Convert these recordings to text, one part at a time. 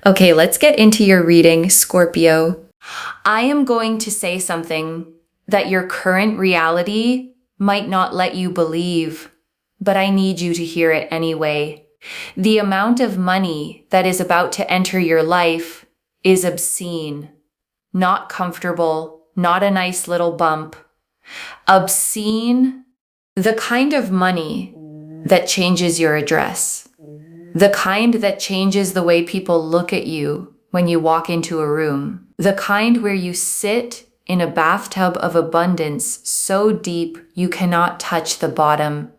Okay, let's get into your reading, Scorpio. I am going to say something that your current reality might not let you believe, but I need you to hear it anyway. The amount of money that is about to enter your life is obscene, not comfortable, not a nice little bump. Obscene, the kind of money that changes your address. The kind that changes the way people look at you when you walk into a room. The kind where you sit in a bathtub of abundance so deep you cannot touch the bottom.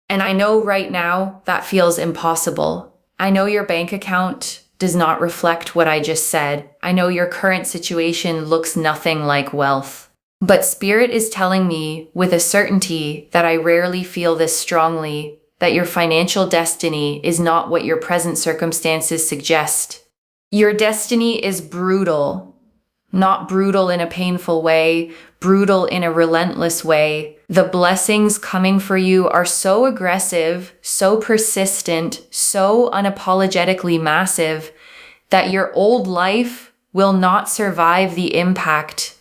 And I know right now that feels impossible. I know your bank account does not reflect what I just said. I know your current situation looks nothing like wealth. But Spirit is telling me with a certainty that I rarely feel this strongly, that your financial destiny is not what your present circumstances suggest. Your destiny is brutal, not brutal in a painful way, brutal in a relentless way. The blessings coming for you are so aggressive, so persistent, so unapologetically massive that your old life will not survive the impact.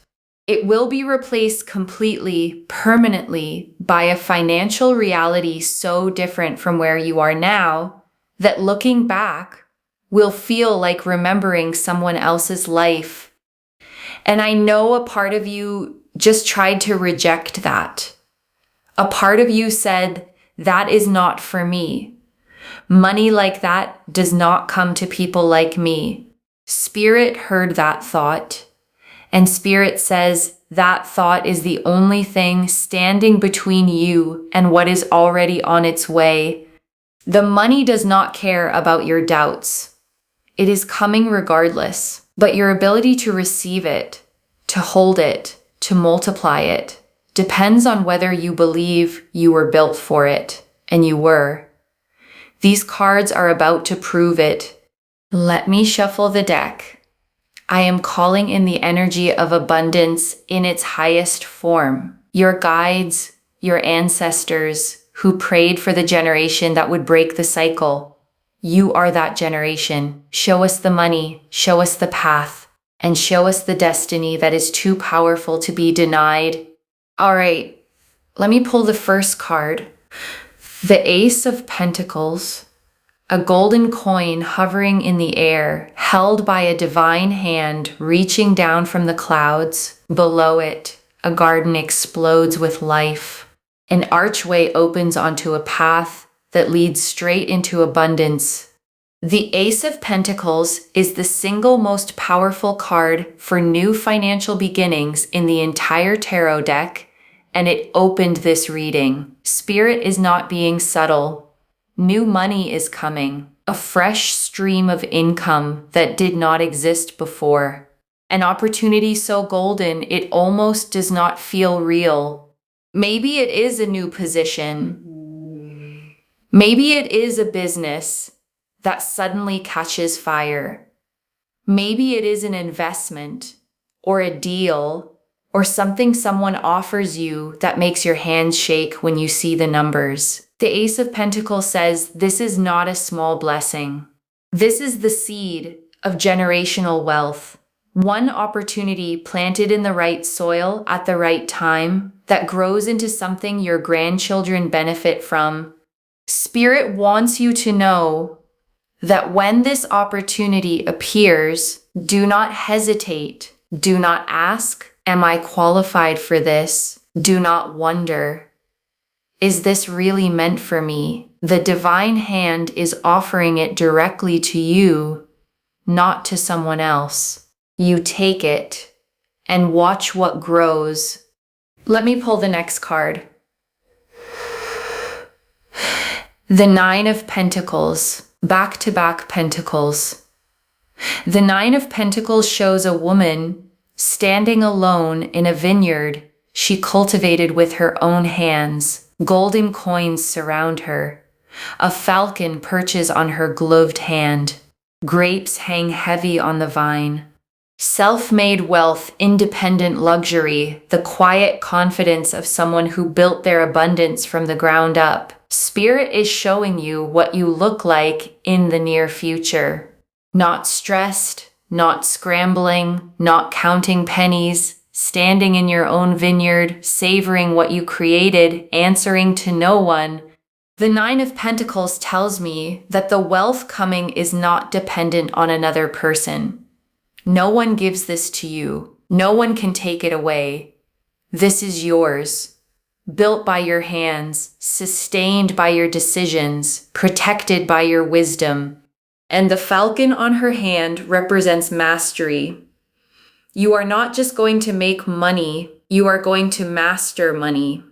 It will be replaced completely, permanently, by a financial reality so different from where you are now that looking back will feel like remembering someone else's life. And I know a part of you just tried to reject that. A part of you said, that is not for me. Money like that does not come to people like me. Spirit heard that thought. And Spirit says that thought is the only thing standing between you and what is already on its way. The money does not care about your doubts. It is coming regardless, but your ability to receive it, to hold it, to multiply it, depends on whether you believe you were built for it, and you were. These cards are about to prove it. Let me shuffle the deck. I am calling in the energy of abundance in its highest form. Your guides, your ancestors who prayed for the generation that would break the cycle. You are that generation. Show us the money, show us the path, and show us the destiny that is too powerful to be denied. All right, let me pull the first card. The Ace of Pentacles. A golden coin hovering in the air, held by a divine hand reaching down from the clouds. Below it, a garden explodes with life. An archway opens onto a path that leads straight into abundance. The Ace of Pentacles is the single most powerful card for new financial beginnings in the entire tarot deck, and it opened this reading. Spirit is not being subtle. New money is coming, a fresh stream of income that did not exist before. An opportunity so golden it almost does not feel real. Maybe it is a new position. Maybe it is a business that suddenly catches fire. Maybe it is an investment or a deal or something someone offers you that makes your hands shake when you see the numbers. The Ace of Pentacles says this is not a small blessing. This is the seed of generational wealth. One opportunity planted in the right soil at the right time that grows into something your grandchildren benefit from. Spirit wants you to know that when this opportunity appears, do not hesitate. Do not ask, am I qualified for this? Do not wonder, is this really meant for me? The divine hand is offering it directly to you, not to someone else. You take it and watch what grows. Let me pull the next card. The Nine of Pentacles, back-to-back pentacles. The Nine of Pentacles shows a woman standing alone in a vineyard she cultivated with her own hands. Golden coins surround her. A falcon perches on her gloved hand. Grapes hang heavy on the vine. Self-made wealth, independent luxury, the quiet confidence of someone who built their abundance from the ground up. Spirit is showing you what you look like in the near future. Not stressed, not scrambling, not counting pennies, standing in your own vineyard, savoring what you created, answering to no one. The Nine of Pentacles tells me that the wealth coming is not dependent on another person. No one gives this to you. No one can take it away. This is yours, built by your hands, sustained by your decisions, protected by your wisdom. And the falcon on her hand represents mastery. You are not just going to make money, you are going to master money.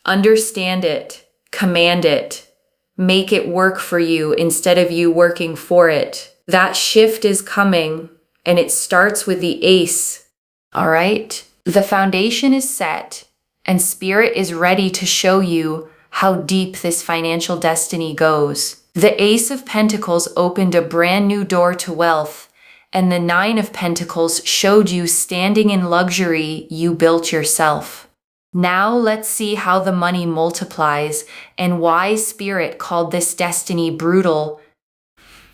Understand it. Command it. Make it work for you instead of you working for it. That shift is coming, and it starts with the ace. All right? The foundation is set, and Spirit is ready to show you how deep this financial destiny goes. The Ace of Pentacles opened a brand new door to wealth, and the Nine of Pentacles showed you standing in luxury you built yourself. Now let's see how the money multiplies and why Spirit called this destiny brutal.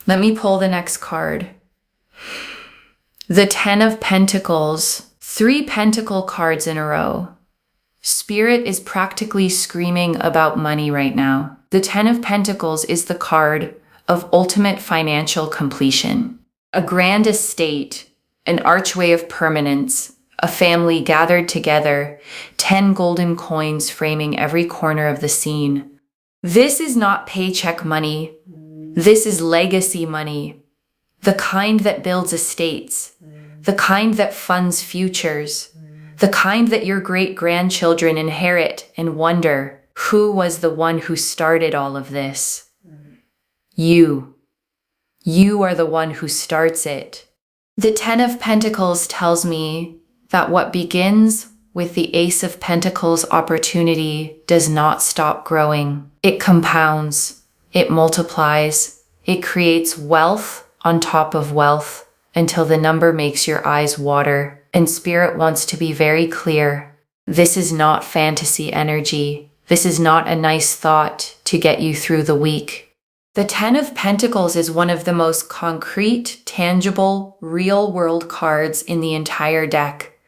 Let me pull the next card. The Ten of Pentacles. 3 pentacle cards in a row. Spirit is practically screaming about money right now. The Ten of Pentacles is the card of ultimate financial completion. A grand estate, an archway of permanence, a family gathered together, 10 golden coins framing every corner of the scene. This is not paycheck money. This is legacy money. The kind that builds estates. The kind that funds futures. The kind that your great-grandchildren inherit and wonder, who was the one who started all of this? You. You are the one who starts it. The Ten of Pentacles tells me that what begins with the Ace of Pentacles opportunity does not stop growing. It compounds, it multiplies, it creates wealth on top of wealth until the number makes your eyes water. And Spirit wants to be very clear. This is not fantasy energy. This is not a nice thought to get you through the week. The Ten of Pentacles is one of the most concrete, tangible, real-world cards in the entire deck.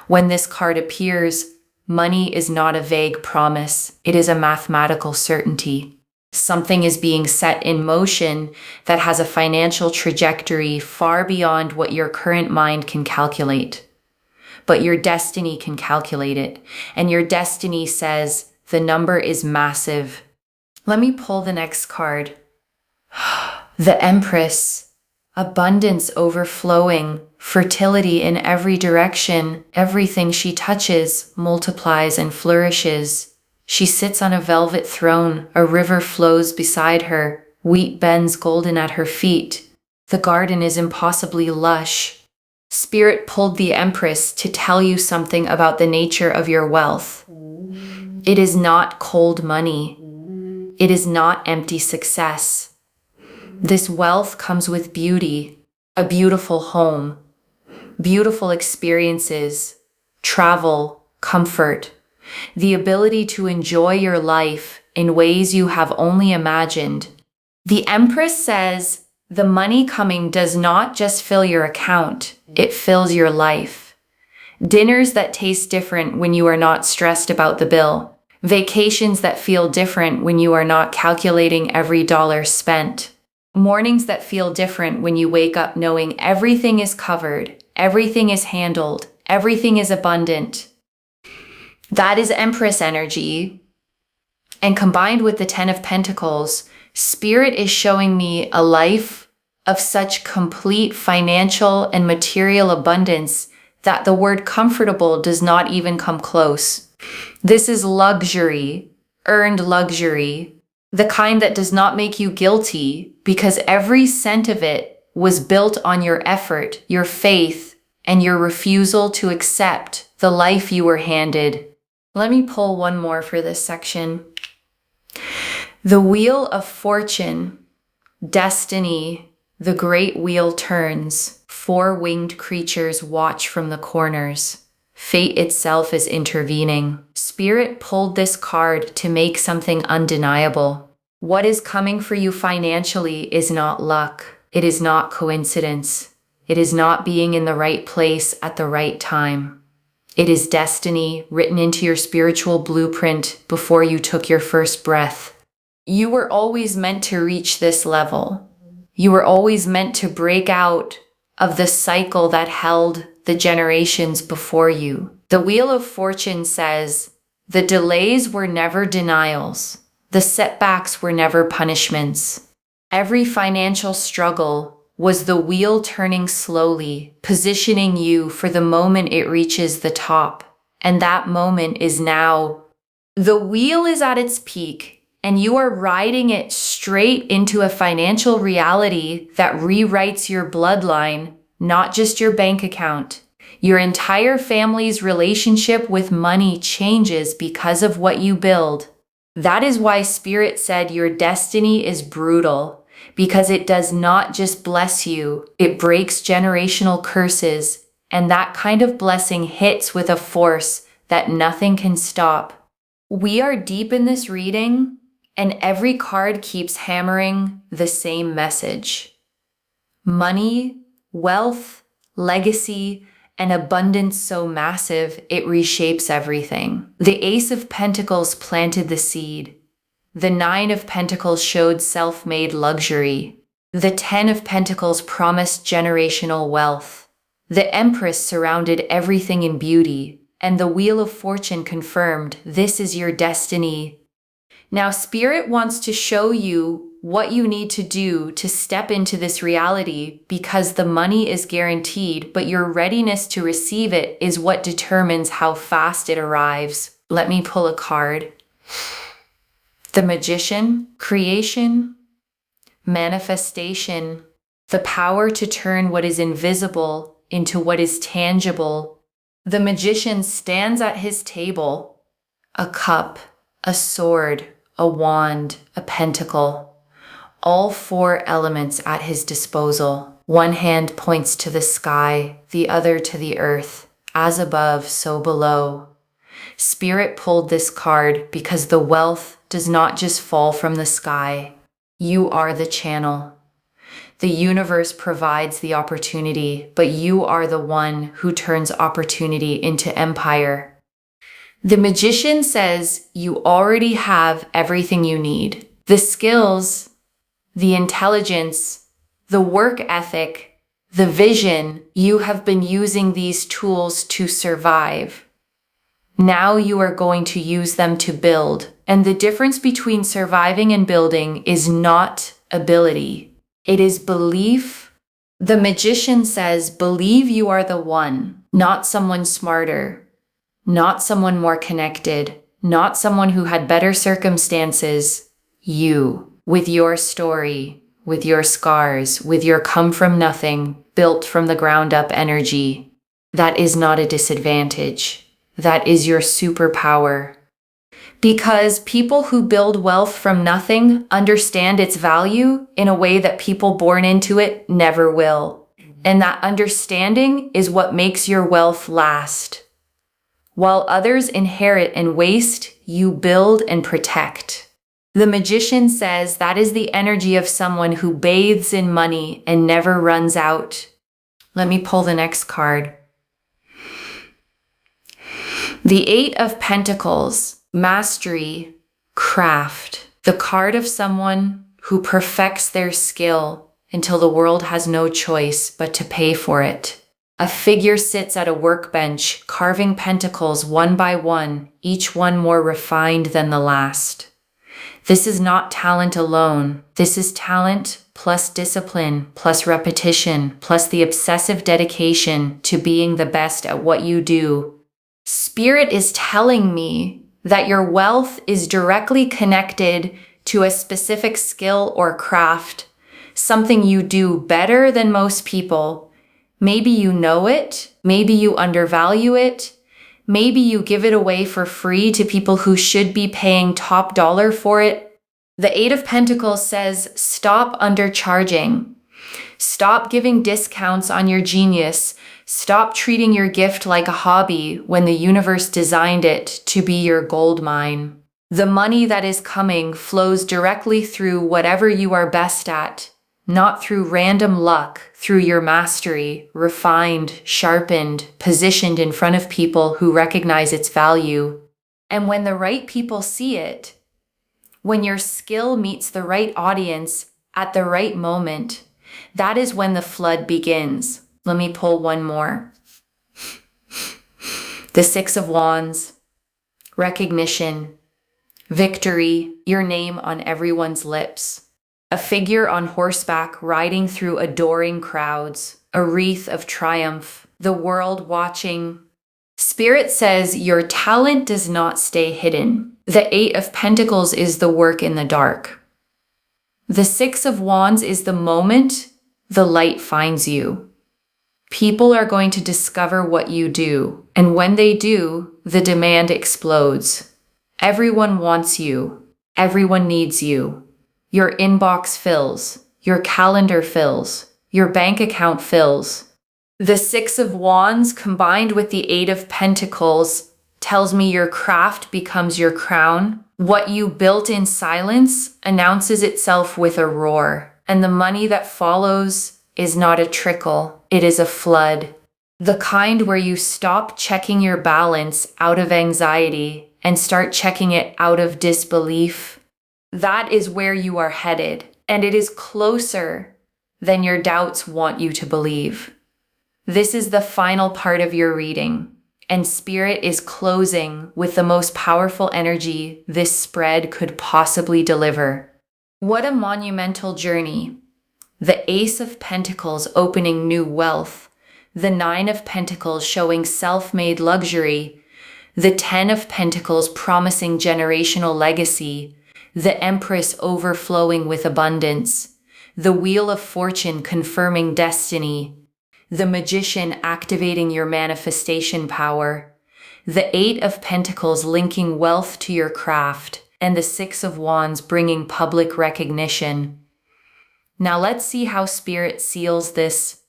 When this card appears, money is not a vague promise. It is a mathematical certainty. Something is being set in motion that has a financial trajectory far beyond what your current mind can calculate. But your destiny can calculate it, and your destiny says the number is massive. Let me pull the next card. The Empress. Abundance overflowing, fertility in every direction. Everything she touches multiplies and flourishes. She sits on a velvet throne. A river flows beside her. Wheat bends golden at her feet. The garden is impossibly lush. Spirit pulled the Empress to tell you something about the nature of your wealth. It is not cold money. It is not empty success. This wealth comes with beauty, a beautiful home, beautiful experiences, travel, comfort, the ability to enjoy your life in ways you have only imagined. The Empress says the money coming does not just fill your account, it fills your life. Dinners that taste different when you are not stressed about the bill. Vacations that feel different when you are not calculating every dollar spent. Mornings that feel different when you wake up knowing everything is covered, everything is handled, everything is abundant. That is Empress energy. And combined with the Ten of Pentacles, Spirit is showing me a life of such complete financial and material abundance that the word comfortable does not even come close. This is luxury, earned luxury, the kind that does not make you guilty because every cent of it was built on your effort, your faith, and your refusal to accept the life you were handed. Let me pull one more for this section. The Wheel of Fortune, destiny, the great wheel turns. 4 winged creatures watch from the corners. Fate itself is intervening. Spirit pulled this card to make something undeniable. What is coming for you financially is not luck. It is not coincidence. It is not being in the right place at the right time. It is destiny written into your spiritual blueprint before you took your first breath. You were always meant to reach this level. You were always meant to break out of the cycle that held the generations before you. The Wheel of Fortune says, the delays were never denials. The setbacks were never punishments. Every financial struggle was the wheel turning slowly, positioning you for the moment it reaches the top. And that moment is now. The wheel is at its peak, and you are riding it straight into a financial reality that rewrites your bloodline, not just your bank account. Your entire family's relationship with money changes because of what you build. That is why Spirit said your destiny is brutal. Because it does not just bless you, it breaks generational curses, and that kind of blessing hits with a force that nothing can stop. We are deep in this reading, and every card keeps hammering the same message. Money, wealth, legacy, an abundance so massive it reshapes everything. The Ace of Pentacles planted the seed. The Nine of Pentacles showed self-made luxury. The Ten of Pentacles promised generational wealth. The Empress surrounded everything in beauty, and the Wheel of Fortune confirmed this is your destiny. Now, Spirit wants to show you what you need to do to step into this reality because the money is guaranteed, but your readiness to receive it is what determines how fast it arrives. Let me pull a card. The Magician, creation, manifestation, the power to turn what is invisible into what is tangible. The Magician stands at his table, a cup, a sword, a wand, a pentacle, all four elements at his disposal. One hand points to the sky, the other to the earth, as above, so below. Spirit pulled this card because the wealth does not just fall from the sky. You are the channel. The universe provides the opportunity, but you are the one who turns opportunity into empire. The Magician says you already have everything you need. The skills, the intelligence, the work ethic, the vision. You have been using these tools to survive. Now you are going to use them to build. And the difference between surviving and building is not ability. It is belief. The Magician says, believe you are the one, not someone smarter, not someone more connected, not someone who had better circumstances. You, with your story, with your scars, with your come from nothing, built from the ground up energy. That is not a disadvantage. That is your superpower. Because people who build wealth from nothing understand its value in a way that people born into it never will. And that understanding is what makes your wealth last. While others inherit and waste, you build and protect. The Magician says that is the energy of someone who bathes in money and never runs out. Let me pull the next card. The Eight of Pentacles, mastery, craft. The card of someone who perfects their skill until the world has no choice but to pay for it. A figure sits at a workbench, carving pentacles one by one, each one more refined than the last. This is not talent alone. This is talent plus discipline, plus repetition, plus the obsessive dedication to being the best at what you do. Spirit is telling me that your wealth is directly connected to a specific skill or craft, something you do better than most people. Maybe you know it, maybe you undervalue it, maybe you give it away for free to people who should be paying top dollar for it. The Eight of Pentacles says, stop undercharging. Stop giving discounts on your genius. Stop treating your gift like a hobby when the universe designed it to be your gold mine. The money that is coming flows directly through whatever you are best at, not through random luck, through your mastery, refined, sharpened, positioned in front of people who recognize its value. And when the right people see it, when your skill meets the right audience at the right moment, that is when the flood begins. Let me pull one more. The Six of Wands, recognition, victory, your name on everyone's lips. A figure on horseback riding through adoring crowds, a wreath of triumph, the world watching. Spirit says your talent does not stay hidden. The Eight of Pentacles is the work in the dark. The Six of Wands is the moment the light finds you. People are going to discover what you do, and when they do, the demand explodes. Everyone wants you. Everyone needs you. Your inbox fills. Your calendar fills. Your bank account fills. The Six of Wands combined with the Eight of Pentacles tells me your craft becomes your crown. What you built in silence announces itself with a roar, and the money that follows is not a trickle, it is a flood. The kind where you stop checking your balance out of anxiety and start checking it out of disbelief. That is where you are headed, and it is closer than your doubts want you to believe. This is the final part of your reading, and Spirit is closing with the most powerful energy this spread could possibly deliver. What a monumental journey. The Ace of Pentacles opening new wealth, the Nine of Pentacles showing self-made luxury, the Ten of Pentacles promising generational legacy, the Empress overflowing with abundance, the Wheel of Fortune confirming destiny, the Magician activating your manifestation power, the Eight of Pentacles linking wealth to your craft, and the Six of Wands bringing public recognition. Now let's see how Spirit seals this.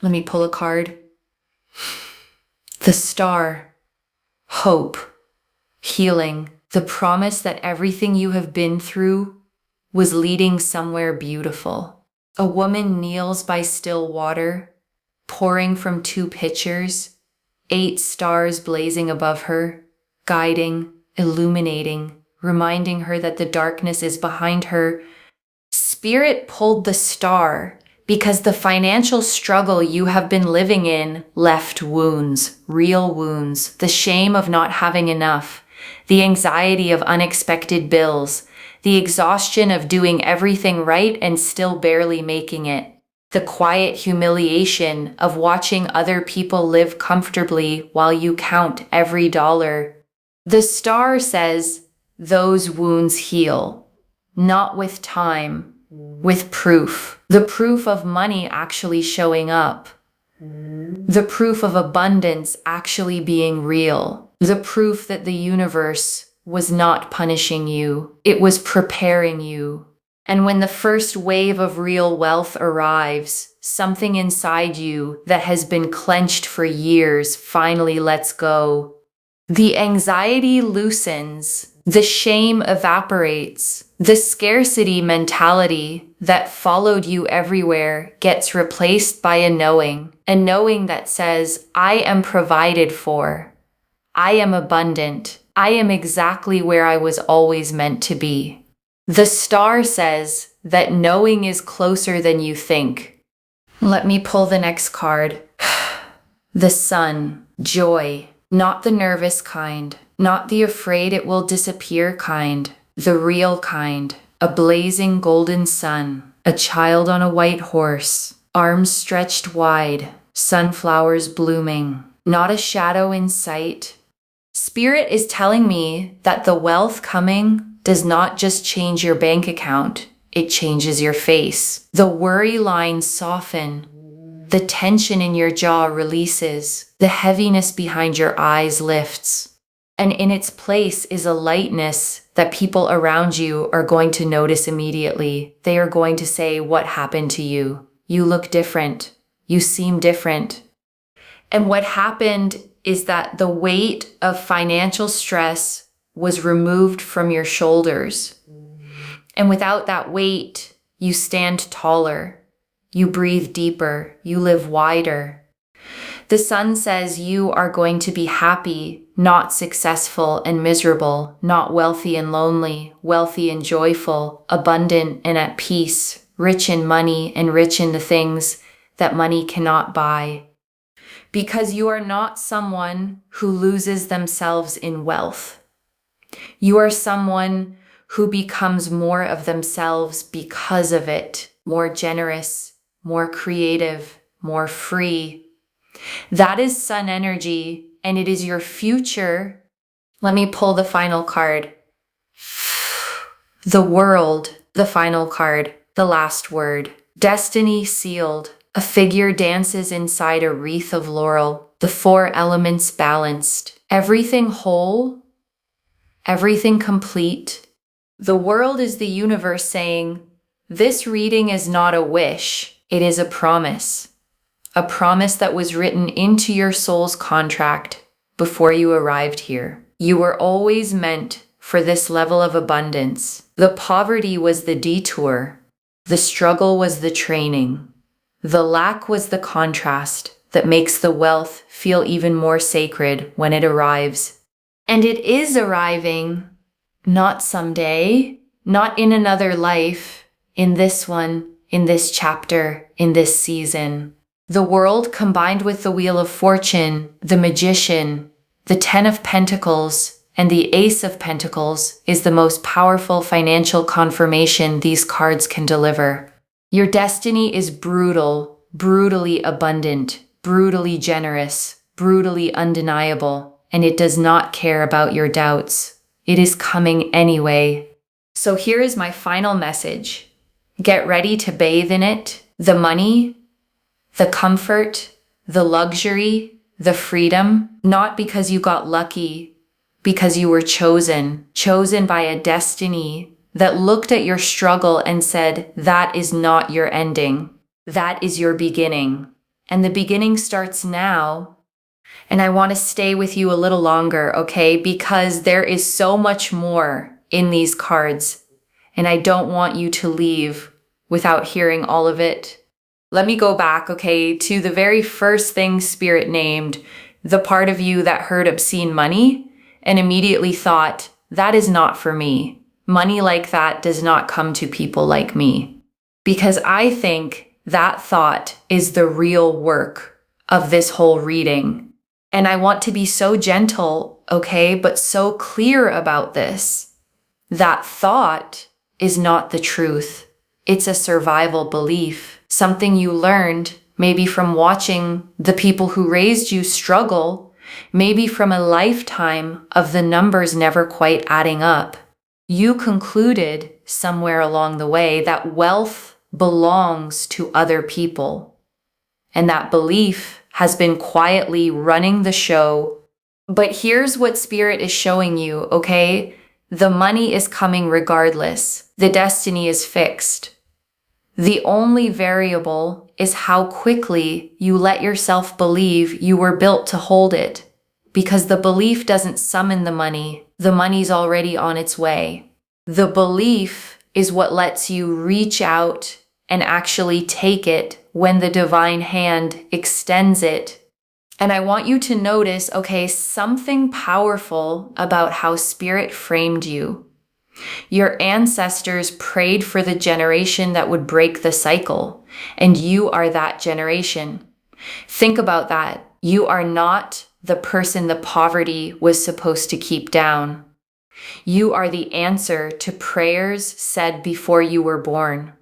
Let me pull a card. The Star, hope, healing, the promise that everything you have been through was leading somewhere beautiful. A woman kneels by still water, pouring from two pitchers, 8 stars blazing above her, guiding, illuminating, reminding her that the darkness is behind her. Spirit pulled the star because the financial struggle you have been living in left wounds, real wounds, the shame of not having enough, the anxiety of unexpected bills, the exhaustion of doing everything right and still barely making it, the quiet humiliation of watching other people live comfortably while you count every dollar. The star says those wounds heal, not with time, with proof. The proof of money actually showing up. The proof of abundance actually being real. The proof that the universe was not punishing you. It was preparing you. And when the first wave of real wealth arrives, something inside you that has been clenched for years finally lets go. The anxiety loosens. The shame evaporates. The scarcity mentality that followed you everywhere gets replaced by a knowing that says, I am provided for. I am abundant. I am exactly where I was always meant to be. The star says that knowing is closer than you think. Let me pull the next card. The Sun, joy, not the nervous kind. Not the afraid it will disappear kind, the real kind, a blazing golden sun, a child on a white horse, arms stretched wide, sunflowers blooming, not a shadow in sight. Spirit is telling me that the wealth coming does not just change your bank account, it changes your face. The worry lines soften, the tension in your jaw releases, the heaviness behind your eyes lifts. And in its place is a lightness that people around you are going to notice immediately. They are going to say, what happened to you? You look different. You seem different. And what happened is that the weight of financial stress was removed from your shoulders. And without that weight, You stand taller. You breathe deeper. You live wider. The sun says you are going to be happy, not successful and miserable, not wealthy and lonely, wealthy and joyful, abundant and at peace, rich in money and rich in the things that money cannot buy. Because you are not someone who loses themselves in wealth. You are someone who becomes more of themselves because of it, more generous, more creative, more free. That is sun energy, and it is your future. Let me pull the final card. The world, the final card, the last word. Destiny sealed. A figure dances inside a wreath of laurel. The four elements balanced. Everything whole, everything complete. The world is the universe saying, this reading is not a wish, it is a promise. A promise that was written into your soul's contract before you arrived here. You were always meant for this level of abundance. The poverty was the detour. The struggle was the training. The lack was the contrast that makes the wealth feel even more sacred when it arrives. And it is arriving, not someday, not in another life, in this one, in this chapter, in this season. The world combined with the Wheel of Fortune, the Magician, the Ten of Pentacles, and the Ace of Pentacles is the most powerful financial confirmation these cards can deliver. Your destiny is brutal, brutally abundant, brutally generous, brutally undeniable, and it does not care about your doubts. It is coming anyway. So here is my final message. Get ready to bathe in it. The money, the comfort, the luxury, the freedom, not because you got lucky, because you were chosen by a destiny that looked at your struggle and said, that is not your ending. That is your beginning. And the beginning starts now. And I want to stay with you a little longer, okay? Because there is so much more in these cards. And I don't want you to leave without hearing all of it. Let me go back, okay, to the very first thing Spirit named, the part of you that heard obscene money and immediately thought, that is not for me. Money like that does not come to people like me. Because I think that thought is the real work of this whole reading. And I want to be so gentle, okay, but so clear about this. That thought is not the truth. It's a survival belief, something you learned maybe from watching the people who raised you struggle, maybe from a lifetime of the numbers never quite adding up. You concluded somewhere along the way that wealth belongs to other people. And that belief has been quietly running the show. But here's what Spirit is showing you, okay? The money is coming regardless. The destiny is fixed. The only variable is how quickly you let yourself believe you were built to hold it. Because the belief doesn't summon the money's already on its way. The belief is what lets you reach out and actually take it when the divine hand extends it. And I want you to notice, okay, something powerful about how Spirit framed you. Your ancestors prayed for the generation that would break the cycle, and you are that generation. Think about that. You are not the person the poverty was supposed to keep down. You are the answer to prayers said before you were born.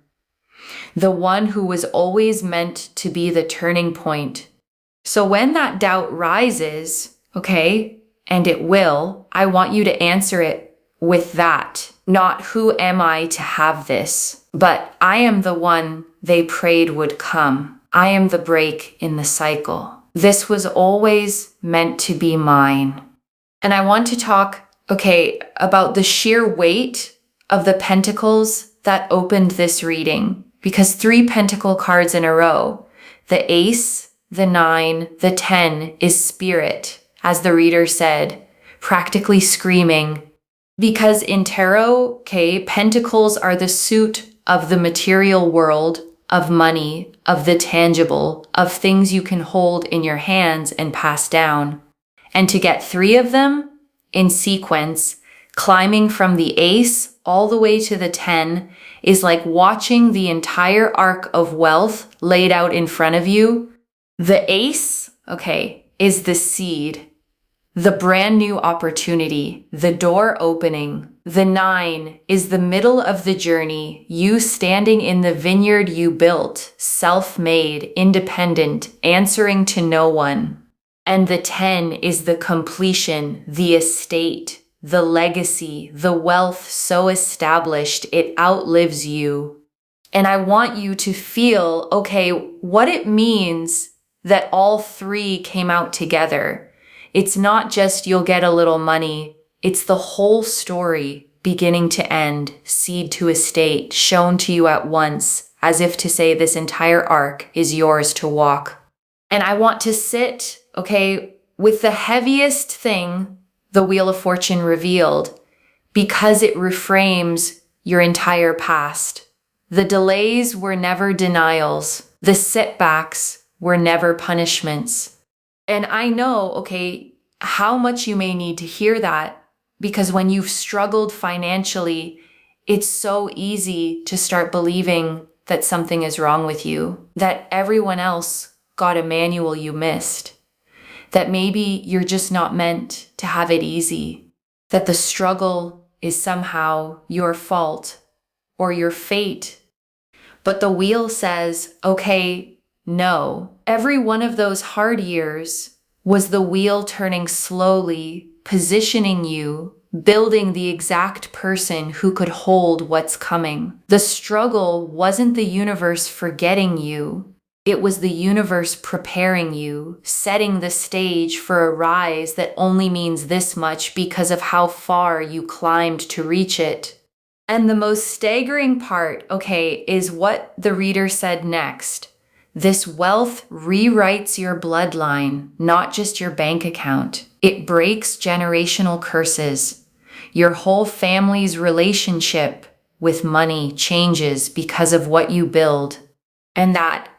The one who was always meant to be the turning point. So when that doubt rises, okay, and it will, I want you to answer it with that. Not who am I to have this, but I am the one they prayed would come. I am the break in the cycle. This was always meant to be mine. And I want to talk, okay, about the sheer weight of the pentacles that opened this reading. Because 3 pentacle cards in a row, the ace, the 9, the 10 is Spirit, as the reader said, practically screaming. Because in tarot, okay, pentacles are the suit of the material world, of money, of the tangible, of things you can hold in your hands and pass down. And to get 3 of them in sequence, climbing from the ace all the way to the 10, is like watching the entire arc of wealth laid out in front of you. The ace, is the seed, the brand new opportunity, the door opening. The 9 is the middle of the journey, you standing in the vineyard you built, self-made, independent, answering to no one. And the 10 is the completion, the estate, the legacy, the wealth so established it outlives you. And I want you to feel, what it means that all 3 came out together. It's not just you'll get a little money. It's the whole story, beginning to end, seed to estate, shown to you at once, as if to say this entire arc is yours to walk. And I want to sit, with the heaviest thing, the Wheel of Fortune revealed, because it reframes your entire past. The delays were never denials. The setbacks were never punishments. And I know, how much you may need to hear that, because when you've struggled financially, it's so easy to start believing that something is wrong with you, that everyone else got a manual you missed, that maybe you're just not meant to have it easy, that the struggle is somehow your fault or your fate. But the wheel says, no. Every one of those hard years was the wheel turning slowly, positioning you, building the exact person who could hold what's coming. The struggle wasn't the universe forgetting you. It was the universe preparing you, setting the stage for a rise that only means this much because of how far you climbed to reach it. And the most staggering part, is what the reader said next. This wealth rewrites your bloodline, not just your bank account. It breaks generational curses. Your whole family's relationship with money changes because of what you build. And that,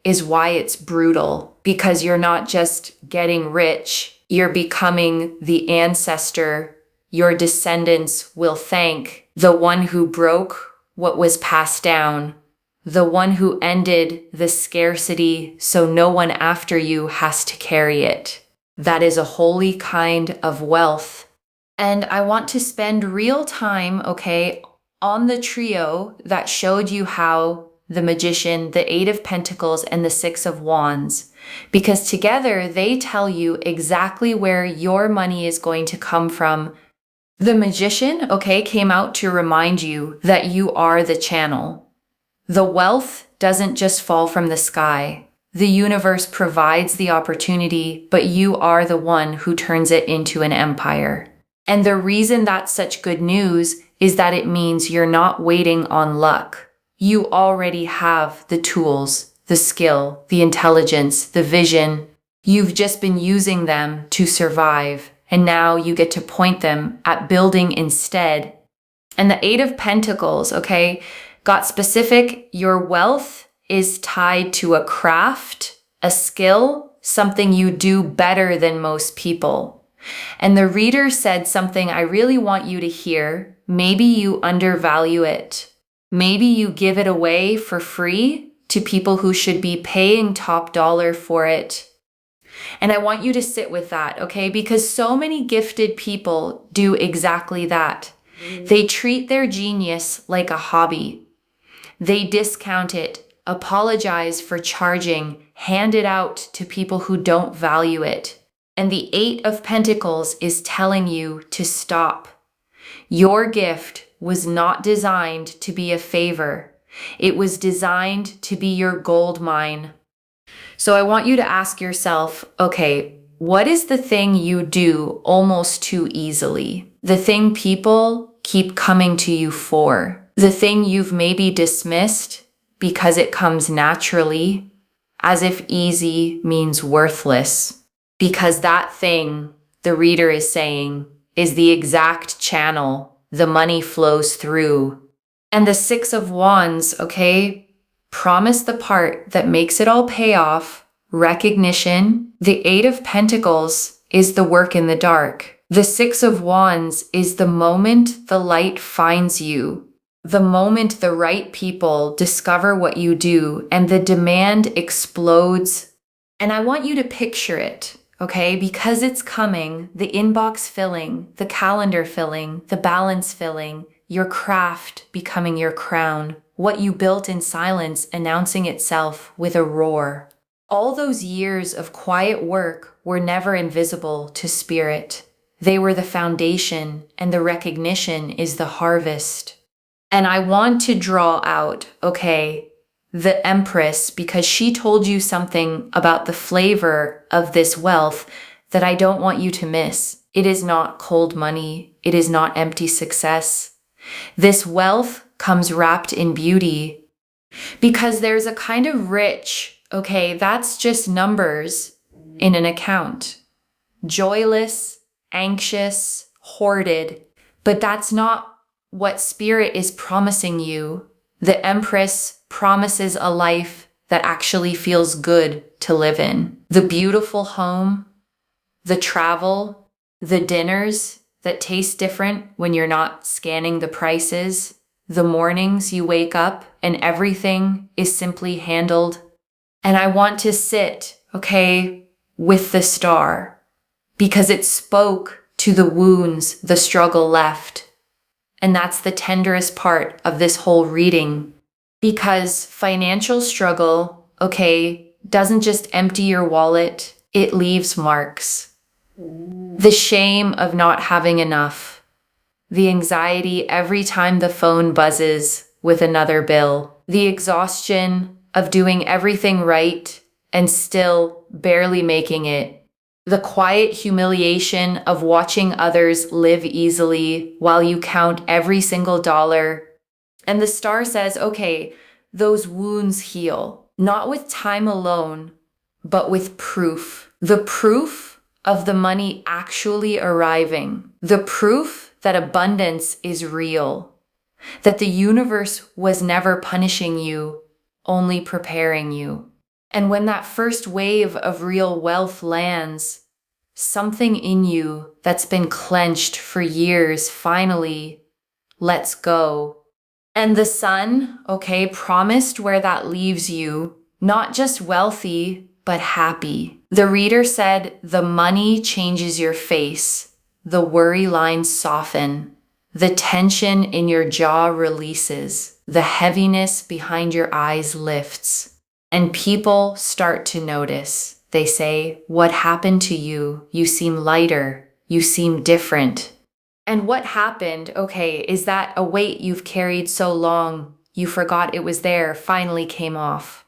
is why it's brutal. Because you're not just getting rich, you're becoming the ancestor your descendants will thank, the one who broke what was passed down, the one who ended the scarcity so no one after you has to carry it. That is a holy kind of wealth. And I want to spend real time, on the trio that showed you how the Magician, the 8 of Pentacles, and the 6 of Wands, because together they tell you exactly where your money is going to come from. The Magician, came out to remind you that you are the channel. The wealth doesn't just fall from the sky. The universe provides the opportunity, but you are the one who turns it into an empire. And the reason that's such good news is that it means you're not waiting on luck. You already have the tools, the skill, the intelligence, the vision. You've just been using them to survive, and now you get to point them at building instead. And the 8 of Pentacles, got specific. Your wealth is tied to a craft, a skill, something you do better than most people. And the reader said something I really want you to hear. Maybe you undervalue it. Maybe you give it away for free to people who should be paying top dollar for it. And I want you to sit with that, because so many gifted people do exactly that. They treat their genius like a hobby. They discount it, apologize for charging, hand it out to people who don't value it. And the 8 of Pentacles is telling you to stop. Your gift was not designed to be a favor. It was designed to be your gold mine. So I want you to ask yourself, what is the thing you do almost too easily? The thing people keep coming to you for? The thing you've maybe dismissed because it comes naturally, as if easy means worthless? Because that thing, the reader is saying, is the exact channel the money flows through. And the Six of Wands, okay, promise the part that makes it all pay off, recognition. The Eight of Pentacles is the work in the dark. The Six of Wands is the moment the light finds you, the moment the right people discover what you do and the demand explodes. And I want you to picture it, okay? Because it's coming, the inbox filling, the calendar filling, the balance filling, your craft becoming your crown, what you built in silence announcing itself with a roar. All those years of quiet work were never invisible to spirit. They were the foundation, and the recognition is the harvest. And I want to draw out, okay, the Empress, because she told you something about the flavor of this wealth that I don't want you to miss. It is not cold money. It is not empty success. This wealth comes wrapped in beauty because there's a kind of rich, okay, that's just numbers in an account. Joyless, anxious, hoarded, but that's not what Spirit is promising you. The Empress promises a life that actually feels good to live in. The beautiful home, the travel, the dinners that taste different when you're not scanning the prices, the mornings you wake up and everything is simply handled. And I want to sit, okay, with the star because it spoke to the wounds the struggle left. And that's the tenderest part of this whole reading, because financial struggle, okay, doesn't just empty your wallet, it leaves marks. The shame of not having enough, the anxiety every time the phone buzzes with another bill, the exhaustion of doing everything right and still barely making it, the quiet humiliation of watching others live easily while you count every single dollar. And the star says, okay, those wounds heal, not with time alone, but with proof. The proof of the money actually arriving. The proof that abundance is real. That the universe was never punishing you, only preparing you. And when that first wave of real wealth lands, something in you that's been clenched for years finally lets go. And the sun, okay, promised where that leaves you, not just wealthy, but happy. The reader said, the money changes your face. The worry lines soften. The tension in your jaw releases. The heaviness behind your eyes lifts. And people start to notice. They say, what happened to you? You seem lighter. You seem different. And what happened, okay, is that a weight you've carried so long, you forgot it was there, finally came off.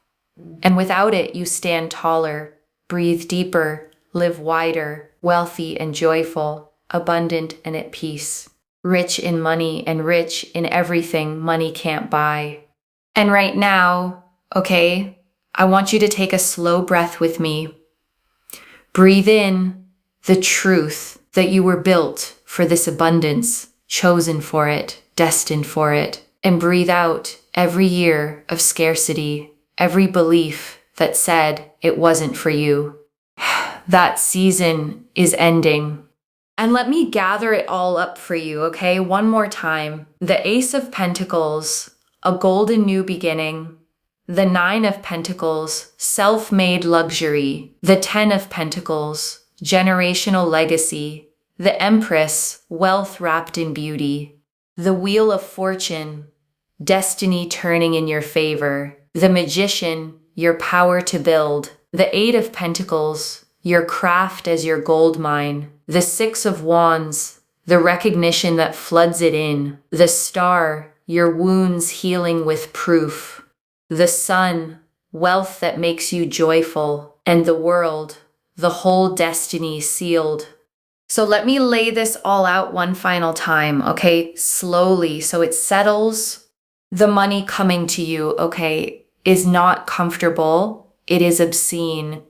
And without it, you stand taller, breathe deeper, live wider, wealthy and joyful, abundant and at peace, rich in money and rich in everything money can't buy. And right now, okay, I want you to take a slow breath with me. Breathe in the truth that you were built for this abundance, chosen for it, destined for it, and breathe out every year of scarcity, every belief that said it wasn't for you. That season is ending. And let me gather it all up for you, okay? One more time. The Ace of Pentacles, a golden new beginning. The Nine of Pentacles, self-made luxury. The Ten of Pentacles, generational legacy. The Empress, wealth wrapped in beauty. The Wheel of Fortune, destiny turning in your favor. The Magician, your power to build. The Eight of Pentacles, your craft as your gold mine. The Six of Wands, the recognition that floods it in. The Star, your wounds healing with proof. The Sun, wealth that makes you joyful. And the World, the whole destiny sealed. So let me lay this all out one final time, okay? Slowly, so it settles. The money coming to you, okay, is not comfortable. It is obscene.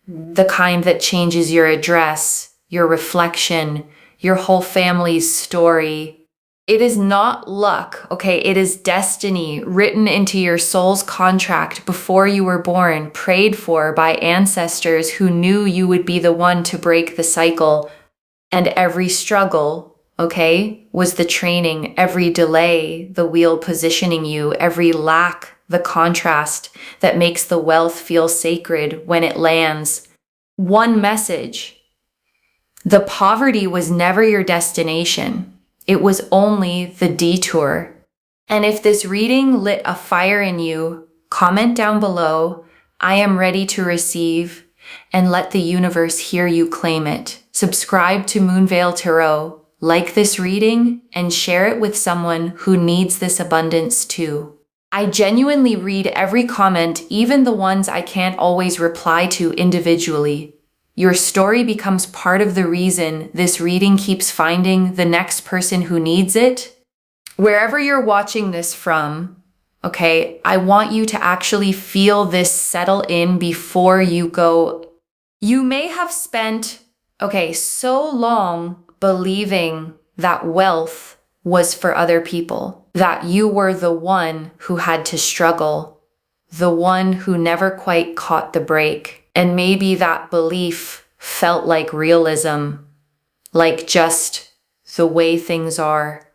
The kind that changes your address, your reflection, your whole family's story. It is not luck, okay? It is destiny written into your soul's contract before you were born, prayed for by ancestors who knew you would be the one to break the cycle. And every struggle, okay, was the training, every delay, the wheel positioning you, every lack, the contrast that makes the wealth feel sacred when it lands. One message: the poverty was never your destination. It was only the detour. And if this reading lit a fire in you, comment down below, I am ready to receive, and let the universe hear you claim it. Subscribe to Moonveil Tarot, like this reading, and share it with someone who needs this abundance too. I genuinely read every comment, even the ones I can't always reply to individually. Your story becomes part of the reason this reading keeps finding the next person who needs it. Wherever you're watching this from, okay, I want you to actually feel this settle in before you go. You may have spent, so long believing that wealth was for other people, that you were the one who had to struggle, the one who never quite caught the break. And maybe that belief felt like realism, like just the way things are.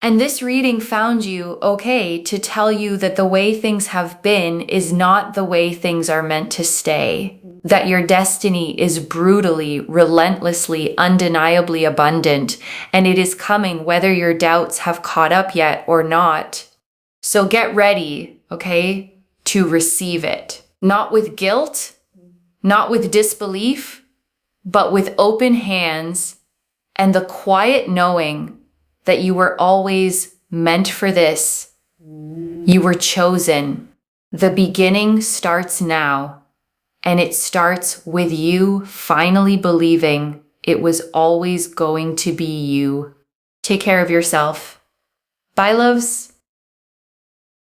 And this reading found you, to tell you that the way things have been is not the way things are meant to stay. That your destiny is brutally, relentlessly, undeniably abundant, and it is coming whether your doubts have caught up yet or not. So get ready, to receive it. Not with guilt, not with disbelief, but with open hands and the quiet knowing that you were always meant for this. You were chosen. The beginning starts now, and it starts with you finally believing it was always going to be you. Take care of yourself. Bye, loves.